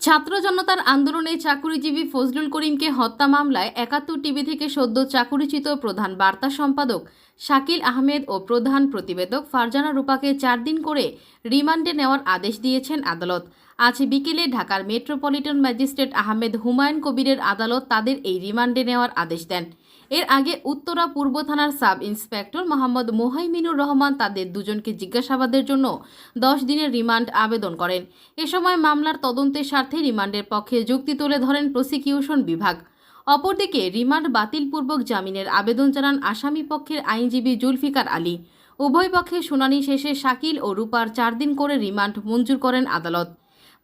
ছাত্র জনতার আন্দোলনে চাকুরিজীবী ফজলুল করিমকে হত্যা মামলায় ৭১ টিভি থেকে সদ্য চাকুরিচ্যুত প্রধান বার্তা সম্পাদক শাকিল আহমেদ ও প্রধান প্রতিবেদক ফারজানা রূপাকে ৪ দিন করে রিমান্ডে নেওয়ার আদেশ দিয়েছেন আদালত। আজ বিকেলে ঢাকার মেট্রোপলিটন ম্যাজিস্ট্রেট আহমেদ হুমায়ুন কবিরের আদালত তাদের এই রিমান্ডে নেওয়ার আদেশ দেন। এর আগে উত্তরা পূর্ব থানার সাব ইন্সপেক্টর মোহাম্মদ মোহাইমিনুর রহমান তাদের দুজনকে জিজ্ঞাসাবাদের জন্য ১০ দিনের রিমান্ড আবেদন করেন। এ সময় মামলার তদন্তের স্বার্থে রিমান্ডের পক্ষে যুক্তি তুলে ধরেন প্রসিকিউশন বিভাগ। অপরদিকে রিমান্ড বাতিলপূর্বক জামিনের আবেদন জানান আসামি পক্ষের আইনজীবী জুলফিকার আলী। উভয় পক্ষে শুনানি শেষে শাকিল ও রূপার ৪ দিন করে রিমান্ড মঞ্জুর করেন আদালত।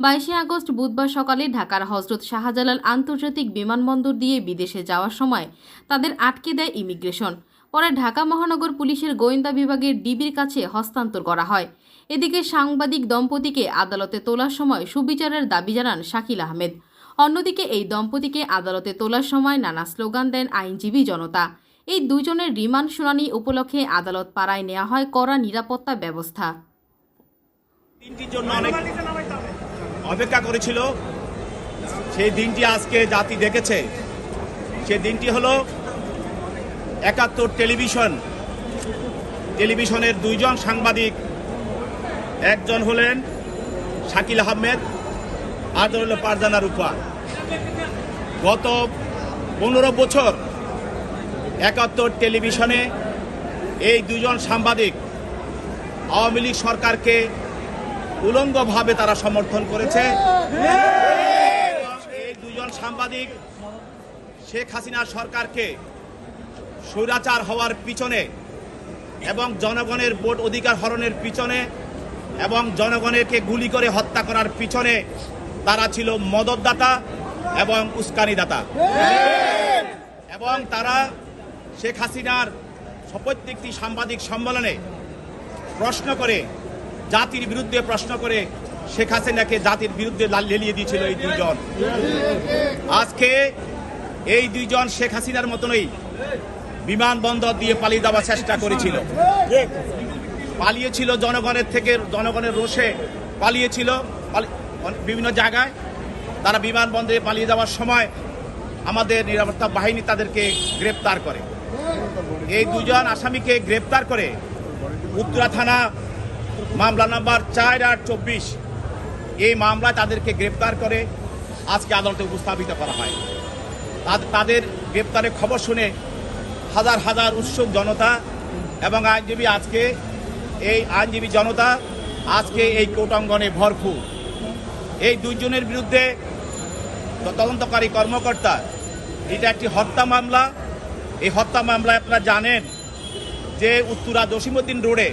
২২ আগস্ট বুধবার সকালে ঢাকার হজরত শাহজালাল আন্তর্জাতিক বিমানবন্দর দিয়ে বিদেশে যাওয়ার সময় তাদের আটকে দেয় ইমিগ্রেশন। পরে ঢাকা মহানগর পুলিশের গোয়েন্দা বিভাগের ডিবির কাছে হস্তান্তর করা হয়। এদিকে সাংবাদিক দম্পতিকে আদালতে তোলার সময় সুবিচারের দাবি জানান শাকিল আহমেদ। অন্যদিকে এই দম্পতিকে আদালতে তোলার সময় নানা স্লোগান দেন আইনজীবী জনতা। এই দুজনের রিমান্ড শুনানি উপলক্ষে আদালত পাড়ায় নেওয়া হয় কড়া নিরাপত্তা ব্যবস্থা। দিনটির জন্য অনেক অপেক্ষা করেছিল, সেই দিনটি আজকে জাতি দেখেছে। সেই দিনটি হলো ৭১ টেলিভিশনের দুইজন সাংবাদিক, একজন হলেন শাকিল আহমেদ আর হল ফারজানা রূপা। গত ১৫ বছর ৭১ টেলিভিশনে এই দুজন সাংবাদিক আওয়ামী লীগ সরকারকে উলঙ্গভাবে তারা সমর্থন করেছে। এই দুজন সাংবাদিক শেখ হাসিনা সরকারকে স্বৈরাচার হওয়ার পিছনে এবং জনগণের ভোট অধিকার হরণের পিছনে এবং জনগণকে গুলি করে হত্যা করার পিছনে তারা ছিল মদতদাতা এবং উস্কানিদাতা। এবং তারা শেখ হাসিনার প্রত্যেকটি সাংবাদিক সম্মেলনে প্রশ্ন করে, জাতির বিরুদ্ধে প্রশ্ন করে শেখ হাসিনাকে জাতির বিরুদ্ধে লেলিয়ে দিয়েছিল এই দুইজন। আজকে এই দুইজন শেখ হাসিনার মতনই বিমানবন্দর দিয়ে পালিয়ে যাওয়ার চেষ্টা করেছিল, পালিয়েছিল জনগণের থেকে, জনগণের রোষে পালিয়েছিল বিভিন্ন জায়গায়। তারা বিমানবন্দরে পালিয়ে যাওয়ার সময় আমাদের নিরাপত্তা বাহিনী তাদেরকে গ্রেপ্তার করে। এই দুজন আসামিকে গ্রেপ্তার করে উত্তরা থানা মামলা নাম্বার ৪/৮/২৪ এই মামলায় তাদেরকে গ্রেপ্তার করে আজকে আদালতে উপস্থাপিত করা হয়। তাদের গ্রেপ্তারের খবর শুনে হাজার হাজার উৎসুক জনতা এবং আইনজীবী জনতা আজকে এই কোর্ট অঙ্গনে ভরপুর। এই দুইজনের বিরুদ্ধে তদন্তকারী কর্মকর্তা, এটা একটি হত্যা মামলা। এই হত্যা মামলায় আপনারা জানেন যে উত্তরা জসিমউদ্দিন রোডে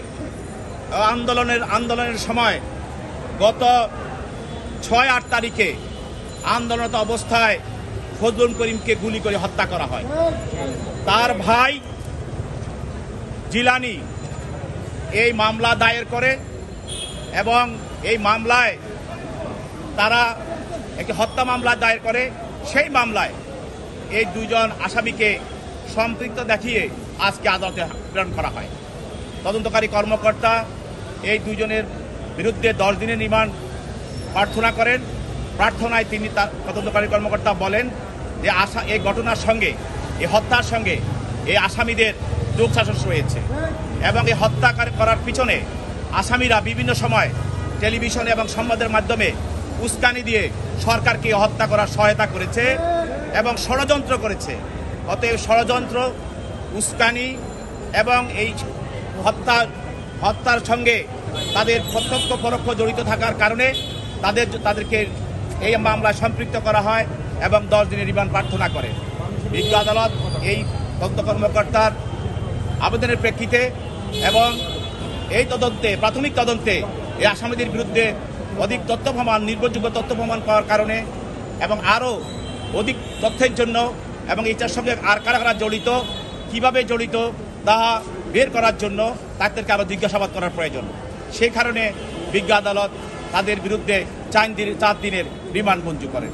আন্দোলনের সময় গত ৬-৮ তারিখে আন্দোলনরত অবস্থায় ফজলুল করিমকে গুলি করে হত্যা করা হয়। তার ভাই জিলানি এই মামলা দায়ের করে এবং এই মামলায় তারা একটি হত্যা মামলা দায়ের করে। সেই মামলায় এই দুজন আসামিকে সম্পৃক্ত দেখিয়ে আজকে আদালতে প্রেরণ করা হয়। তদন্তকারী কর্মকর্তা এই দুজনের বিরুদ্ধে ১০ দিনের রিমান্ড প্রার্থনা করেন। প্রার্থনায় তিনি তার তদন্তকারী কর্মকর্তা বলেন যে এই ঘটনার সঙ্গে, এই হত্যার সঙ্গে এই আসামিদের যোগসাজশ রয়েছে এবং এই হত্যা করার পিছনে আসামিরা বিভিন্ন সময় টেলিভিশন এবং সংবাদের মাধ্যমে উস্কানি দিয়ে সরকারকে হত্যা করার সহায়তা করেছে এবং ষড়যন্ত্র করেছে। অতএব ষড়যন্ত্র, উস্কানি এবং এই হত্যার সঙ্গে তাদের প্রত্যক্ষ পরোক্ষ জড়িত থাকার কারণে তাদেরকে এই মামলায় সম্পৃক্ত করা হয় এবং ১০ দিনের রিমান্ড প্রার্থনা করে। বিজ্ঞ আদালত এই তদন্ত কর্মকর্তার আবেদনের প্রেক্ষিতে এবং এই প্রাথমিক তদন্তে এই আসামিদের বিরুদ্ধে অধিক তথ্য প্রমাণ, নির্ভরযোগ্য তথ্য প্রমাণ পাওয়ার কারণে এবং আরও অধিক তথ্যের জন্য এবং এটার সঙ্গে আর কারা কারা জড়িত, কীভাবে জড়িত তা বের করার জন্য তাদেরকে আরও জিজ্ঞাসাবাদ করার প্রয়োজন। সেই কারণে বিজ্ঞ আদালত তাদের বিরুদ্ধে ৪ দিনের রিমান্ড মঞ্জুর করে।